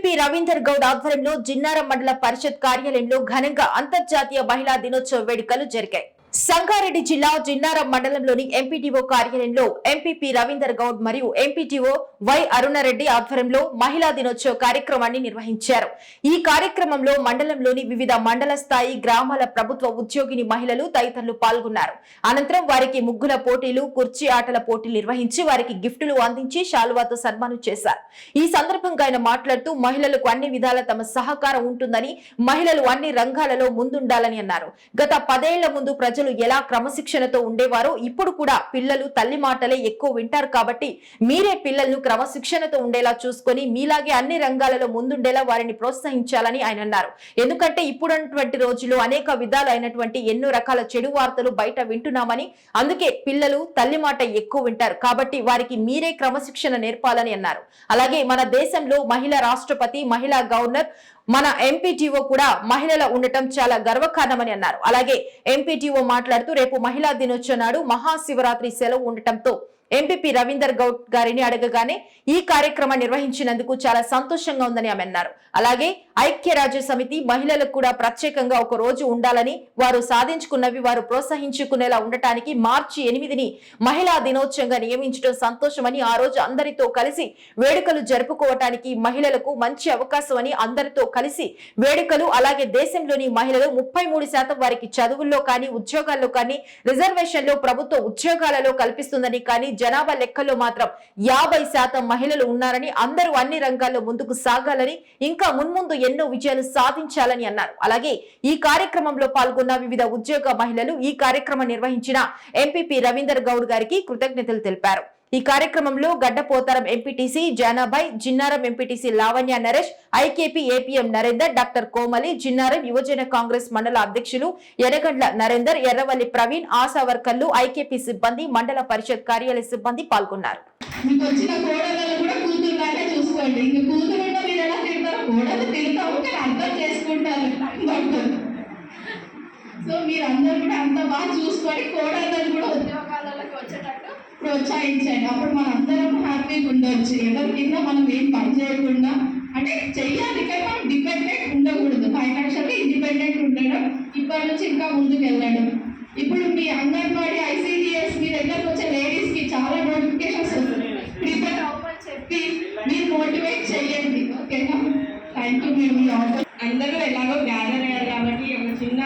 MPP Ravinder Goud ఆధ్వర్యంలో జిన్నారం మండల పరిషత్ కార్యాలయంలో ఘనంగా అంతర్జాతీయ మహిళా దినోత్సవ వేడుకలు జరిగాయి. సంగారెడ్డి జిల్లా జిన్నారం మండలంలోని ఎంపీటీఓ కార్యాలయంలో ఎంపీపీ రవీందర్ గౌడ్ మరియు ఎంపీటీఓ వై అరుణారెడ్డి ఆధ్వర్యంలో మహిళా దినోత్సవ కార్యక్రమాన్ని నిర్వహించారు. ఈ కార్యక్రమంలో మండలంలోని వివిధ మండల స్థాయి గ్రామాల ప్రభుత్వ ఉద్యోగిని మహిళలు తదితరులు పాల్గొన్నారు. అనంతరం వారికి ముగ్గుల పోటీలు, కుర్చీ ఆటల పోటీలు నిర్వహించి వారికి గిఫ్టులు అందించి శాలువాతో సన్మానం చేశారు. ఈ సందర్భంగా ఆయన మాట్లాడుతూ మహిళలకు అన్ని విధాల తమ సహకారం ఉంటుందని, మహిళలు అన్ని రంగాలలో ముందుండాలని అన్నారు. గత 10 ఏళ్ల ముందు ప్రజలు ఎలా క్రమశిక్షణతో ఉండేవారో ఇప్పుడు కూడా పిల్లలు తల్లి మాటలే ఎక్కువ వింటారు. కాబట్టి మీరే పిల్లలను క్రమశిక్షణతో ఉండేలా చూసుకొని మీలాగే అన్ని రంగాలలో ముందుండేలా వారిని ప్రోత్సహించాలని ఆయన అన్నారు. ఎందుకంటే ఇప్పుడున్నటువంటి రోజుల్లో అనేక విధాలైనటువంటి ఎన్నో రకాల చెడు వార్తలు బయట వింటున్నామని, అందుకే పిల్లలు తల్లి మాట ఎక్కువ వింటారు. కాబట్టి వారికి మీరే క్రమశిక్షణ నేర్పాలని అన్నారు. అలాగే మన దేశంలో మహిళా రాష్ట్రపతి, మహిళా గవర్నర్, మన ఎంపీటీఓ కూడా మహిళల ఉండటం చాలా గర్వకారణమని అన్నారు. అలాగే ఎంపీటీఓ మాట్లాడుతూ రేపు మహిళా దినోత్సవం నాడు మహాశివరాత్రి సెలవు ఉండటంతో ఎంపీపీ రవీందర్ గౌడ్ గారిని అడగగానే ఈ కార్యక్రమం నిర్వహించినందుకు చాలా సంతోషంగా ఉందని ఆమె అన్నారు. అలాగే ఐక్యరాజ్య సమితి మహిళలకు కూడా ప్రత్యేకంగా ఒక రోజు ఉండాలని, వారు సాధించుకున్నవి వారు ప్రోత్సహించుకునేలా ఉండటానికి మార్చి 8ని మహిళా దినోత్సవంగా నియమించడం సంతోషమని, ఆ రోజు అందరితో కలిసి వేడుకలు జరుపుకోవటానికి మహిళలకు మంచి అవకాశం అని, అందరితో కలిసి వేడుకలు, అలాగే దేశంలోని మహిళలు 33% వారికి చదువుల్లో కానీ, ఉద్యోగాల్లో కానీ, రిజర్వేషన్లో ప్రభుత్వ ఉద్యోగాలలో కల్పిస్తుందని, కానీ జనాభా లెక్కల్లో మాత్రం 50% మహిళలు ఉన్నారని, అందరూ అన్ని రంగాల్లో ముందుకు సాగాలని, ఇంకా మున్ముందు ఎన్నో విజయాలు సాధించాలని అన్నారు. అలాగే ఈ కార్యక్రమంలో పాల్గొన్న వివిధ ఉద్యోగ మహిళలు ఈ కార్యక్రమం నిర్వహించిన ఎంపీపీ రవీందర్ గౌడ్ గారికి కృతజ్ఞతలు తెలిపారు. ఈ కార్యక్రమంలో Gaddapotharam MPTC Janabai, Jinnaram MPTC Lavanya Naresh, IKP APM Narender, doctor Komali, Jinnaram యువజన కాంగ్రెస్ మండల అధ్యక్షులు ఎర్రగండ్ల నరేందర్, ఎర్రవల్లి ప్రవీణ్, ఆశా వర్కర్లు, ఐకేపీ సిబ్బంది, మండల పరిషత్ కార్యాలయ సిబ్బంది పాల్గొన్నారు. సో మీరందరూ కూడా అంత బాగా చూసుకొని కోడళ్ళని కూడా ఉద్యోగాలకు వచ్చేటట్టు ప్రోత్సహించండి. అప్పుడు మనం అందరం హ్యాపీగా ఉండొచ్చు. ఎవరి కింద మనం ఏం పని చేయకుండా, అంటే చెయ్యాలి కానీ మనం డిపెండెంట్ ఉండకూడదు. ఫైనాన్షియల్గా ఇండిపెండెంట్ ఉండడం, ఇప్పటి నుంచి ఇంకా ముందుకు వెళ్ళడం. ఇప్పుడు మీ అంగన్వాడీ, ఐసీడీఎస్ మీ దగ్గరకు వచ్చే లేడీస్కి చాలా నోటిఫికేషన్స్ వస్తున్నాయి. ప్రిపేర్ అవ్వమని చెప్పి మీరు మోటివేట్ చేయండి. ఓకేనా? Thank you. మేము మీ ఆఫర్ అందరూ ఎలాగో గ్యాదర్ అయ్యారు కాబట్టి ఒక చిన్న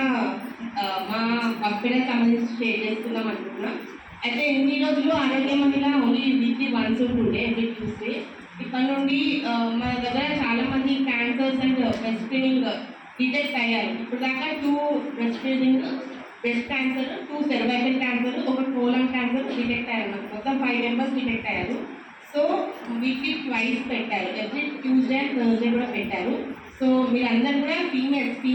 మా అభ్యర్థి సంబంధించి షేర్ చేసుకుందాం అనుకుంటున్నాం. అయితే ఎన్ని రోజులు ఆరోగ్య మహిళ ఓన్లీ వీక్లీ వన్స్ ఉంటుండే, ఎవ్రీ ట్యూస్డే. ఇక్కడ నుండి మన దగ్గర చాలా మంది cancers and breast screening detect అయ్యారు. ఇప్పుడు దాకా 2 breast screening, breast cancer, 2 cervical cancer, 1 colon cancer detect అయ్యారు. మొత్తం 5 మెంబర్స్ డిటెక్ట్ అయ్యారు. సో వీక్లీ ట్వైస్ పెట్టారు, ఎవ్రీ ట్యూస్డే అండ్ థర్స్డే కూడా పెట్టారు. సో మీరందరూ కూడా ఫీమేల్స్కి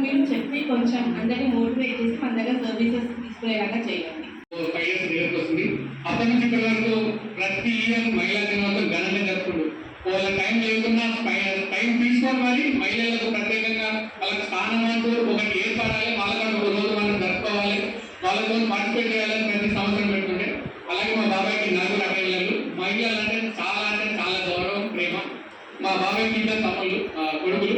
మీరు చెప్పి కొంచెం అందరినీ మోటివేట్ చేసి మన దగ్గర సర్వీసెస్ తీసుకునేలాగా చేయండి. 5 years దగ్గరకు వస్తుంది. అప్పటి నుంచి ఇప్పటి వరకు ప్రతి ఇయర్ మహిళా దినోత్సవం ఘనంగా జరుపుకుంటూ వాళ్ళ టైం లేకుండా టైం తీసుకొని మరి మహిళలకు ప్రత్యేకంగా వాళ్ళకి స్థానం అంటూ ఒకటి ఏర్పడాలి, వాళ్ళకంటూ ఒక రోజు మనం జరుపుకోవాలి, వాళ్ళతో పార్టిసిపేట్ చేయాలని ప్రతి సంవత్సరం పెట్టుకుంటే. అలాగే మా బాబాయ్కి 4 అమ్మాయిలు. మహిళలు అంటే చాలా గౌరవం, ప్రేమ. మా బాబాయ్కి 2 తమ్ముళ్ళు, కొడుకులు.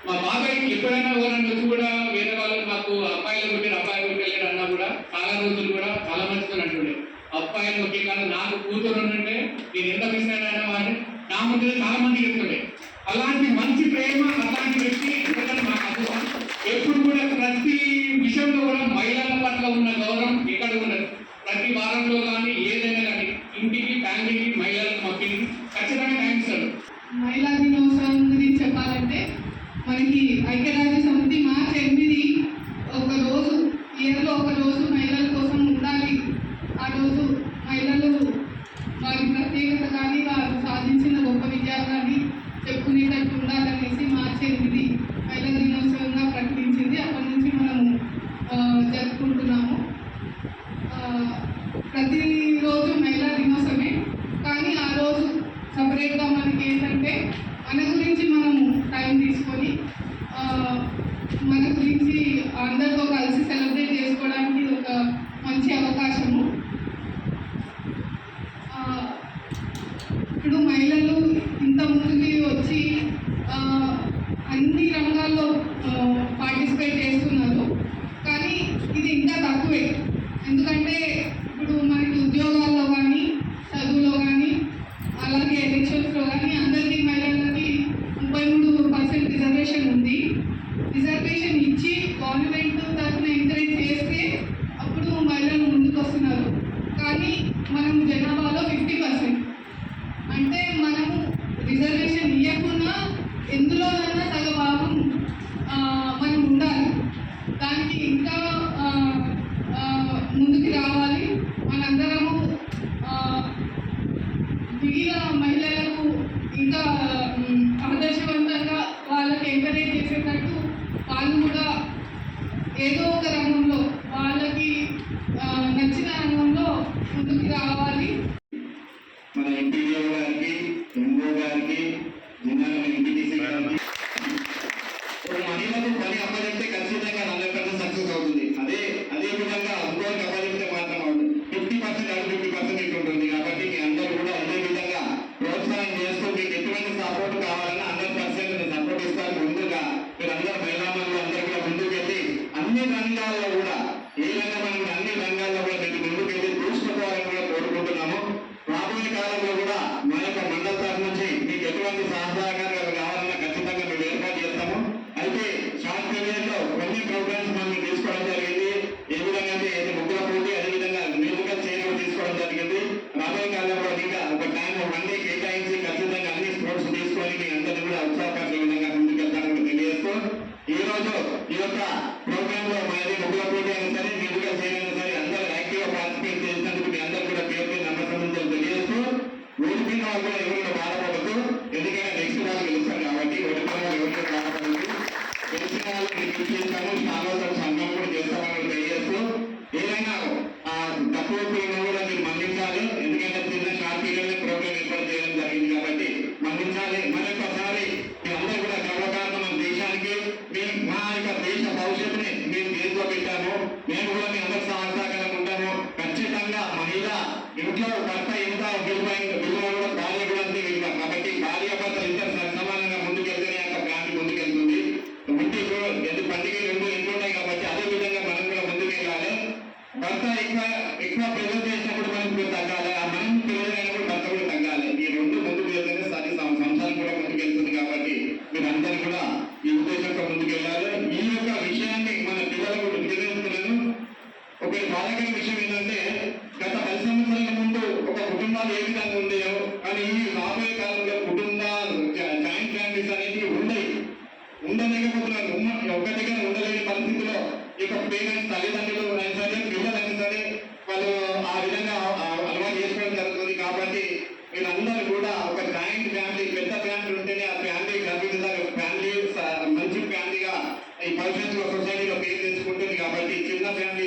మా బాబాయ్కి ఎప్పుడైనా ఎవరైనా వచ్చి కూడా వేరే వాళ్ళు మాకు అబ్బాయిలు కొట్టారు, అబ్బాయిలు కొట్టలేరు అన్నా కూడా చాలా రోజులు కూడా చాలా మంచిగా అంటుండే. అబ్బాయిలు కొట్టే కానీ నాకు కూతురు ఉంటే నేను ఎంత మిస్ అయినా వాడిని నా ముందు చాలా మంది చెప్తుండే. అలాంటి మంచి ప్రేమ, అలాంటి వ్యక్తి ఎందుకంటే మాకు అర్థం. ఎప్పుడు కూడా ప్రతి విషయంలో కూడా మహిళల పట్ల ఉన్న గౌరవం ఎక్కడ ఉండదు. ప్రతి వారంలో కానీ ఏదైనా కానీ ఇంటికి, ఫ్యామిలీకి, మహిళలకు మక్కికి ఖచ్చితంగా టైం ఇస్తారు. మహిళా దినోత్సవం గురించి చెప్పాలంటే మనకి ఐక్యరాజ్య సమితి మార్చి 8 ఒక రోజు, ఇయర్లో ఒక రోజు మహిళల కోసం ఉండాలి. ఆ రోజు మహిళలు వారి ప్రత్యేకత కానీ, వారు సాధించిన గొప్ప విజయాలు కానీ చెప్పుకునేటట్టు ఉండాలనేసి మార్చి 8 మహిళా దినోత్సవంగా ప్రకటించింది. అప్పటి నుంచి మనము జరుపుకుంటున్నాము. ప్రతిరోజు మహిళా దినోత్సవమే, కానీ ఆ రోజు సపరేట్గా మనకి ఏంటంటే మన గురించి మనము టైం తీసుకొని మన గురించి అందరితో కలిసి సెలబ్రేట్ చేసుకోవడానికి ఒక మంచి అవకాశము. ఇప్పుడు మహిళలు ఇంత ముందుకి వచ్చి వచ్చి ఆ, అన్ని రంగాల్లో పార్టిసిపేట్ చేస్తున్నారు. కానీ ఇది ఇంకా తక్కువే. ఎందుకంటే ఇప్పుడు మనకి ఉద్యోగాల్లో కానీ, చదువులో కానీ, అలాగే ఎలక్షన్స్లో కానీ అందరికీ మహిళలకి 33% రిజర్వేషన్ ఉంది. రిజర్వేషన్ ఇచ్చి గవర్నమెంట్ తరఫున ఎంకరేజ్ చేస్తే అప్పుడు మహిళలు ముందుకు వస్తున్నారు. కానీ మనం జనాభాలో 50%, అంటే మనము రిజర్వేషన్ ఇవ్వకుండా ఎందులోనైనా సగభాగం మనం ఉండాలి. దానికి ఇంకా ముందుకు రావాలి. మనందరము మిగిలిన మహిళలకు ఇంకా ఆదర్శవంతంగా వాళ్ళకి ఎంకరేజ్ చేసేటట్టు వాళ్ళు కూడా ఏదో ఒక రంగంలో వాళ్ళకి నచ్చిన రంగంలో ముందుకు రావాలి. మన ఎంపీడీఓ గారికి, ఎంఓ గారికి, జిల్లా ఎంపీటీసీ గారికి ఒక మహిళకు పని అప్పచెప్తే ఖచ్చితంగా 100% సక్సెస్ అవుతుంది. అదే విధంగా ఇంకోటి అప్పచెప్తే మాత్రం అవుతుంది. 50% అది 50% ఇట్లుంటుంది. కాబట్టి మీ అందరూ కూడా అదే విధంగా ప్రోత్సాహం చేస్తూ మీకు ఎటువంటి సపోర్ట్ కావాలన్నా 100% సపోర్ట్ ఇస్తారు. ముందుగా మీరు అందరూ మహిళామణులు అందరూ కూడా ముందుకు వెళ్ళి అన్ని రంగాల్లో కూడా ఏ విధంగా మనం అన్ని రంగాల్లో కూడా మీరు ముందుకు వెళ్ళి చూసుకోవాలని కూడా కోరుకుంటున్నాము. రాబోయే కాలంలో కూడా మా యొక్క మండల తరఫు నుంచి మీకు ఎటువంటి సహకారాలు కావాలన్నా ఖచ్చితంగా మేము ఏర్పాటు చేస్తాము. అయితే షార్ట్ పీరియడ్ లో కొన్ని ప్రోగ్రామ్స్ మనం తీసుకోవడం జరిగింది. ఏ విధంగా అయితే ముగ్గుల పోటీ, అదేవిధంగా మ్యూజికల్ చైర్ తీసుకోవడం జరిగింది. రాబోయే కాలంలో ఇంకా ఒక టైం 1 డే కేటాయించి ఖచ్చితంగా అన్ని స్పోర్ట్స్ తీసుకొని మీ అందరినీ కూడా ఉత్సాహపరిచే విధంగా ముందుకెళ్తానని తెలియజేస్తూ ఈ రోజు ఈ యొక్క ప్రోగ్రామ్ లో మాది ముగ్గుల పోటీ అయినా సరే, మ్యూజికల్ చైర్ అయినా సరే అందరూ యాక్టివ్ గా పార్టిసిపేట్ చేసినందుకు మీ అందరూ కూడా పేరు నమ్మకం తెలియజేస్తూ ఓడిపోయిన వాళ్ళు కూడా ఎవరైనా బాధపడద్దు. ఎందుకంటే నెక్స్ట్ వాళ్ళు గెలుస్తారు కాబట్టి ఓడిపోయిన వాళ్ళు ఎవరైనా బాధపడద్దు. గెలిచిన వాళ్ళు మీకు చేస్తాము, ఆలోచన సంఘం కూడా చేస్తామని తెలియజేస్తూ ఏదైనా తక్కువ కూడా మీరు మన్నించాలి. ఎందుకంటే చిన్న షార్ట్ పీరియడ్ ప్రోగ్రామ్ ఏర్పాటు చేయడం జరిగింది కాబట్టి మన్నించాలి. మరొకసారి మీ అందరూ కూడా గర్వకారణం మన దేశానికి, మా యొక్క దేశ భవిష్యత్తుని మేము దేశంలో పెట్టాము. మేము కూడా మీ అందరూ సహకారంగా ఉంటాము. ఖచ్చితంగా మహిళ ఇంట్లో భర్త ఎంత విలువ కూడా భార్య కూడా అంతే విలువ. కాబట్టి భార్య భర్తలు ఇద్దరు సమానంగా ముందుకెళ్తేనే యొక్క ఫ్యామిలీ ముందుకెళ్తుంది. ఇంటికి ఎన్ని పండుగలు రెండు ఇంట్లో ఉన్నాయి కాబట్టి అదే విధంగా మనం కూడా ముందుకెళ్ళాలి. భర్త ఎక్కువ ప్రెజర్ చేసినప్పుడు మనం తగ్గాలి, మనం ప్రెజర్ అయినప్పుడు భర్త కూడా తగ్గాలి. ఈ రెండు ముందుకు వెళ్తేనే సంసారం కూడా ముందుకెళ్తుంది. కాబట్టి మీరు అందరూ కూడా ఈ ఉద్దేశంతో ముందుకెళ్ళాలి. ఈ యొక్క విషయాన్ని మన పిల్లలకు తెలియజేస్తున్నాను. ఒక బాధాకర విషయం ఏంటంటే గత 10 సంవత్సరాల ముందు ఒక కుటుంబాలు ఏ విధంగా ఉండేవో కానీ ఈ రాబోయే కాలంలో కుటుంబాలు జాయింట్ ఫ్యామిలీస్ అనేవి ఉండలేకపోతున్నారు. ఒక దగ్గర ఉండలేని పరిస్థితిలో ఇక పేరెంట్స్, తల్లిదండ్రులు అయినా సరే, పిల్లలైనా సరే వాళ్ళు ఆ విధంగా అలవాటు చేసుకోవడం జరుగుతుంది. కాబట్టి వీళ్ళందరూ కూడా ఒక జాయింట్ ఫ్యామిలీ, పెద్ద ఫ్యామిలీ ఉంటేనే ఆ ఫ్యామిలీ ఫ్యామిలీ మంచి ఫ్యామిలీగా ఈ భవిష్యత్తులో సొసైటీలో పేరు తెచ్చుకుంటుంది. కాబట్టి చిన్న ఫ్యామిలీ